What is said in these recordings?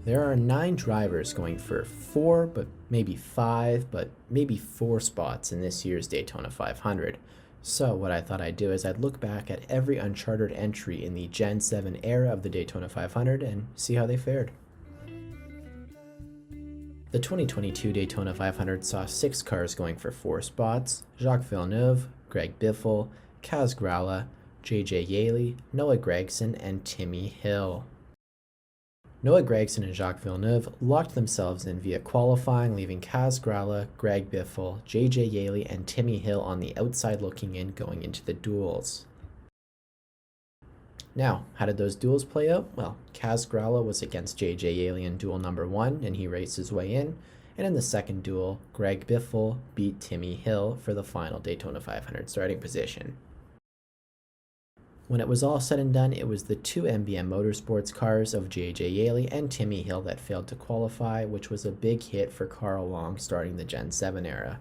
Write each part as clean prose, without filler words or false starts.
There are 9 drivers going for 4, but maybe 5, but maybe 4 spots in this year's Daytona 500. So what I thought I'd do is I'd look back at every Unchartered entry in the Gen 7 era of the Daytona 500 and see how they fared. The 2022 Daytona 500 saw 6 cars going for 4 spots: Jacques Villeneuve, Greg Biffle, Kaz Grala, JJ Yeley, Noah Gragson, and Timmy Hill. Noah Gragson and Jacques Villeneuve locked themselves in via qualifying, leaving Kaz Grala, Greg Biffle, JJ Yeley, and Timmy Hill on the outside looking in going into the duels. Now, how did those duels play out? Well, Kaz Grala was against JJ Yeley in duel number 1, and he raced his way in. And in the second duel, Greg Biffle beat Timmy Hill for the final Daytona 500 starting position. When it was all said and done, it was the 2 MBM Motorsports cars of JJ Yeley and Timmy Hill that failed to qualify, which was a big hit for Carl Long starting the Gen 7 era.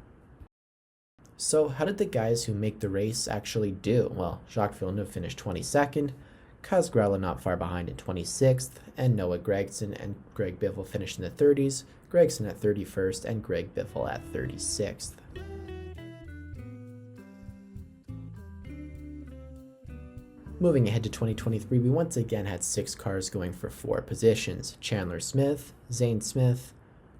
So how did the guys who make the race actually do? Well, Jacques Villeneuve finished 22nd, Kaz Grala not far behind in 26th, and Noah Gragson and Greg Biffle finished in the 30s, Gragson at 31st, and Greg Biffle at 36th. Moving ahead to 2023, we once again had 6 cars going for 4 positions: Chandler Smith, Zane Smith,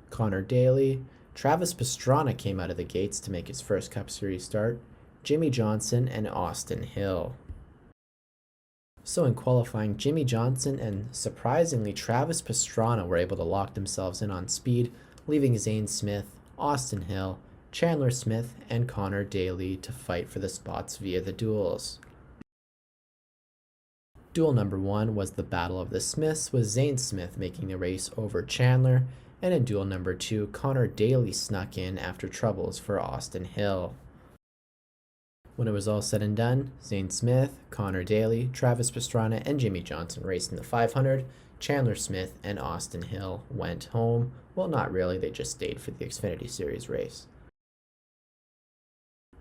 Connor Daly, Travis Pastrana came out of the gates to make his first Cup Series start, Jimmie Johnson, and Austin Hill. So in qualifying, Jimmie Johnson and surprisingly Travis Pastrana were able to lock themselves in on speed, leaving Zane Smith, Austin Hill, Chandler Smith, and Connor Daly to fight for the spots via the duels. Duel number 1 was the Battle of the Smiths, with Zane Smith making the race over Chandler, and in duel number 2, Connor Daly snuck in after troubles for Austin Hill. When it was all said and done, Zane Smith, Connor Daly, Travis Pastrana, and Jimmie Johnson raced in the 500. Chandler Smith and Austin Hill went home. Well, not really, they just stayed for the Xfinity Series race.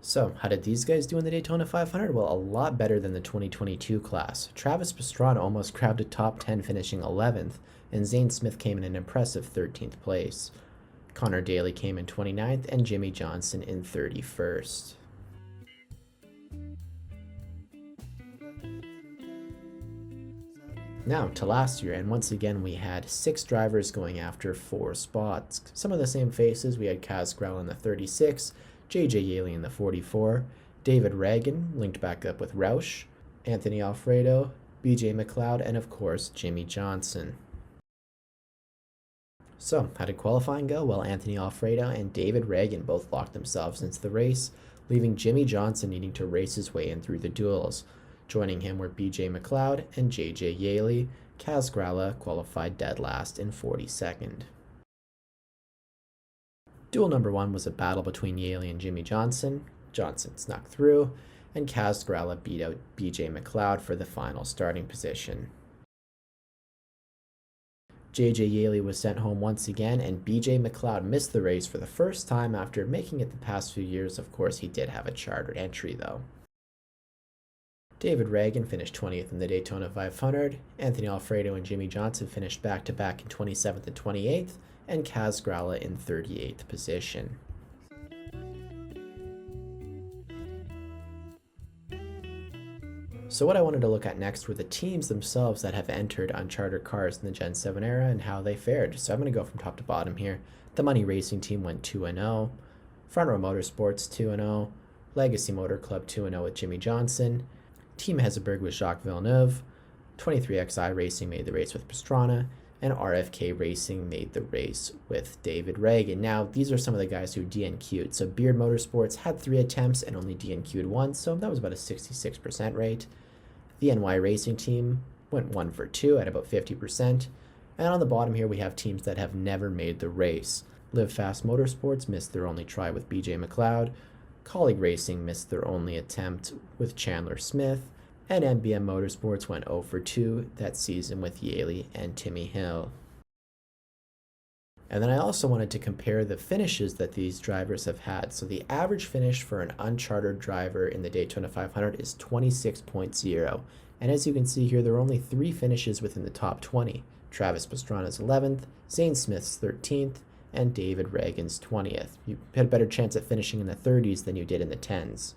So, how did these guys do in the Daytona 500? Well, a lot better than the 2022 class. Travis Pastrana almost grabbed a top 10, finishing 11th, and Zane Smith came in an impressive 13th place. Connor Daly came in 29th, and Jimmie Johnson in 31st. Now to last year, and once again we had 6 drivers going after 4 spots. Some of the same faces. We had Kaz Grala in the 36, JJ Yeley in the 44, David Reagan linked back up with Roush, Anthony Alfredo, BJ McLeod, and of course Jimmie Johnson. So how did qualifying go? Well, Anthony Alfredo and David Reagan both locked themselves into the race, leaving Jimmie Johnson needing to race his way in through the duels. Joining him were BJ McLeod and JJ Yeley. Kaz Grala qualified dead last in 42nd. Duel number 1 was a battle between Yeley and Jimmie Johnson. Johnson snuck through, and Kaz Grala beat out BJ McLeod for the final starting position. JJ Yeley was sent home once again, and BJ McLeod missed the race for the first time after making it the past few years. Of course, he did have a chartered entry though. David Reagan finished 20th in the Daytona 500, Anthony Alfredo and Jimmie Johnson finished back-to-back in 27th and 28th, and Kaz Grala in 38th position. So what I wanted to look at next were the teams themselves that have entered Unchartered cars in the Gen 7 era and how they fared. So I'm going to go from top to bottom here. The Money Racing team went 2-0, Front Row Motorsports 2-0, Legacy Motor Club 2-0 with Jimmie Johnson, Team Hezeburg with Jacques Villeneuve, 23XI Racing made the race with Pastrana, and RFK Racing made the race with David Reagan. Now, these are some of the guys who DNQ'd. So Beard Motorsports had 3 attempts and only DNQ'd 1, so that was about a 66% rate. The NY Racing team went 1 for 2 at about 50%. And on the bottom here, we have teams that have never made the race. Live Fast Motorsports missed their only try with BJ McLeod. Colleague Racing missed their only attempt with Chandler Smith, and MBM Motorsports went 0 for 2 that season with Yeley and Timmy Hill. And then I also wanted to compare the finishes that these drivers have had. So the average finish for an Unchartered driver in the Daytona 500 is 26.0. And as you can see here, there are only 3 finishes within the top 20. Travis Pastrana's 11th, Zane Smith's 13th, and David Reagan's 20th. You had a better chance at finishing in the 30s than you did in the 10s.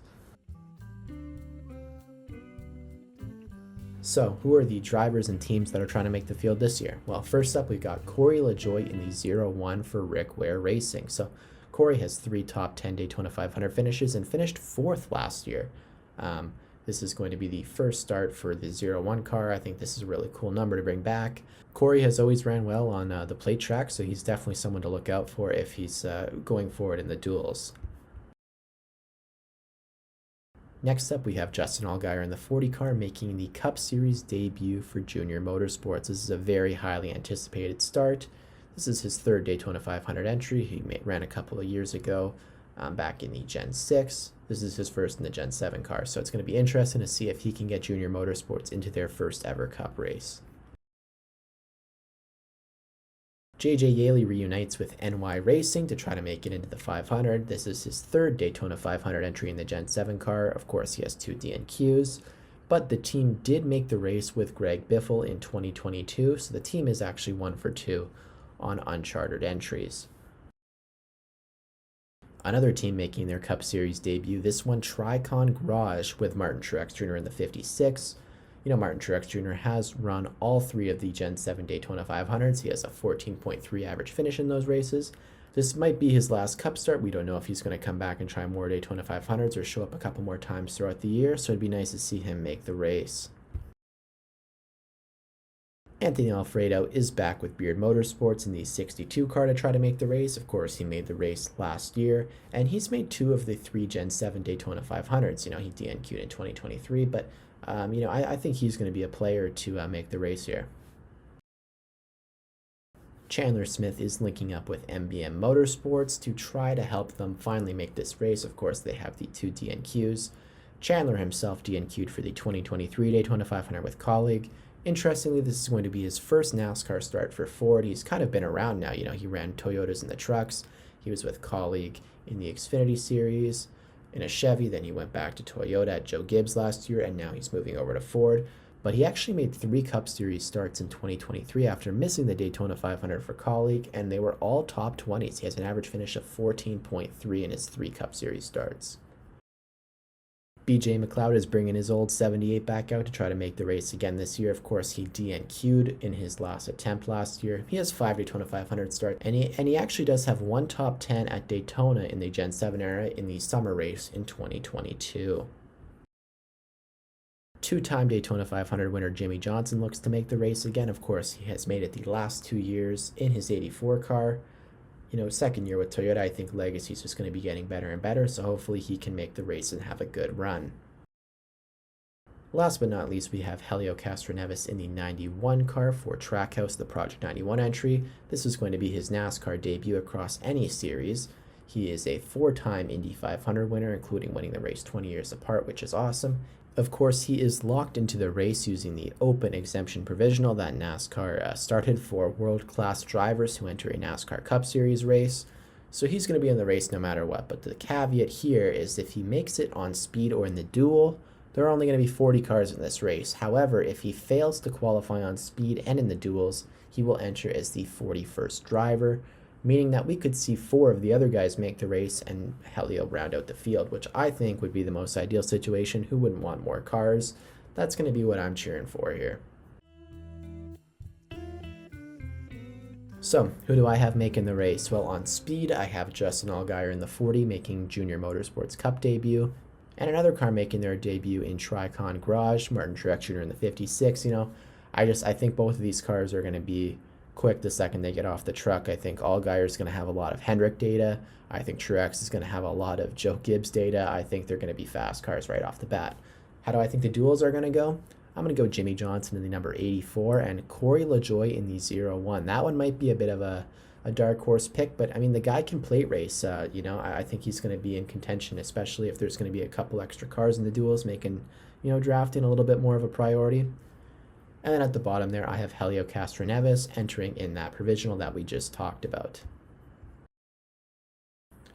So, who are the drivers and teams that are trying to make the field this year? Well, first up, we've got Corey Lajoie in the 0-1 for Rick Ware Racing. So, Corey has 3 top 10 Daytona 500 finishes and finished 4th last year. This is going to be the first start for the 0-1 car. I think this is a really cool number to bring back. Corey has always ran well on the plate track, so he's definitely someone to look out for if he's going forward in the duels. Next up, we have Justin Allgaier in the 40 car making the Cup Series debut for Junior Motorsports. This is a very highly anticipated start. This is his 3rd Daytona 500 entry. He ran a couple of years ago back in the Gen 6. This is his first in the Gen 7 car, so it's going to be interesting to see if he can get Junior Motorsports into their first ever Cup race. JJ Yeley reunites with NY Racing to try to make it into the 500. This is his 3rd Daytona 500 entry in the Gen 7 car. Of course, he has 2 DNQs, but the team did make the race with Greg Biffle in 2022, so the team is actually 1 for 2 on Unchartered entries. Another team making their Cup Series debut, this one Tricon Garage with Martin Truex Jr. in the 56. You know, Martin Truex Jr. has run all 3 of the Gen 7 Daytona 500s. He has a 14.3 average finish in those races. This might be his last Cup start. We don't know if he's going to come back and try more Daytona 500s or show up a couple more times throughout the year, so it'd be nice to see him make the race. Anthony Alfredo is back with Beard Motorsports in the 62 car to try to make the race. Of course, he made the race last year, and he's made 2 of the 3 Gen 7 Daytona 500s. You know, he DNQ'd in 2023, but I think he's going to be a player to make the race here. Chandler Smith is linking up with MBM Motorsports to try to help them finally make this race. Of course, they have the 2 DNQs. Chandler himself DNQ'd for the 2023 Daytona 500 with Colleague. Interestingly, this is going to be his first NASCAR start for Ford. He's kind of been around now. You know, he ran Toyotas in the trucks. He was with Colleague in the Xfinity Series, in a Chevy. Then he went back to Toyota at Joe Gibbs last year, and now he's moving over to Ford. But he actually made 3 Cup Series starts in 2023 after missing the Daytona 500 for Colleague, and they were all top 20s. He has an average finish of 14.3 in his 3 Cup Series starts. BJ McLeod is bringing his old 78 back out to try to make the race again this year. Of course, he DNQ'd in his last attempt last year. He has 5 Daytona 500 starts, and he actually does have 1 top 10 at Daytona in the Gen 7 era in the summer race in 2022. 2-time Daytona 500 winner Jimmie Johnson looks to make the race again. Of course, he has made it the last 2 years in his 84 car. You know, second year with Toyota, I think Legacy's just going to be getting better and better, so hopefully he can make the race and have a good run. Last but not least, we have Hélio Castroneves in the 91 car for Trackhouse, the Project 91 entry. This is going to be his NASCAR debut across any series. He is a 4-time Indy 500 winner, including winning the race 20 years apart, which is awesome. Of course, he is locked into the race using the open exemption provisional that NASCAR started for world-class drivers who enter a NASCAR Cup Series race. So he's going to be in the race no matter what. But the caveat here is if he makes it on speed or in the duel, there are only going to be 40 cars in this race. However, if he fails to qualify on speed and in the duels, he will enter as the 41st driver, meaning that we could see 4 of the other guys make the race and Hélio round out the field, which I think would be the most ideal situation. Who wouldn't want more cars? That's going to be what I'm cheering for here. So, who do I have making the race? Well, on speed, I have Justin Allgaier in the 40 making Junior Motorsports Cup debut, and another car making their debut in Tricon Garage, Martin Truex Jr. in the 56. You know, I think both of these cars are going to be quick the second they get off the truck. I think Allgaier is going to have a lot of Hendrick data. I think Truex is going to have a lot of Joe Gibbs data. I think they're going to be fast cars right off the bat. How do I think the duels are going to go? I'm going to go Jimmie Johnson in the number 84 and Corey Lajoie in the 01. That one might be a bit of a dark horse pick, but I mean, the guy can plate race. You know, I think he's going to be in contention, especially if there's going to be a couple extra cars in the duels, making, you know, drafting a little bit more of a priority. And then at the bottom there, I have Hélio Castroneves entering in that provisional that we just talked about.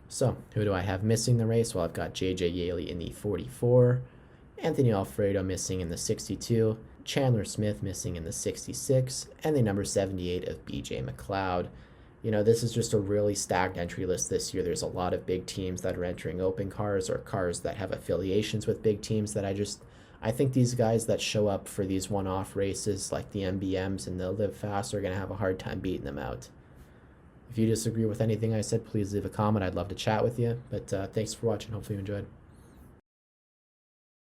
So, who do I have missing the race? Well, I've got JJ Yeley in the 44, Anthony Alfredo missing in the 62, Chandler Smith missing in the 66, and the number 78 of BJ McLeod. This is just a really stacked entry list this year. There's a lot of big teams that are entering open cars or cars that have affiliations with big teams that I think these guys that show up for these one-off races like the MBMs and the Live Fast are going to have a hard time beating them out. If you disagree with anything I said, please leave a comment. I'd love to chat with you. But thanks for watching. Hopefully you enjoyed.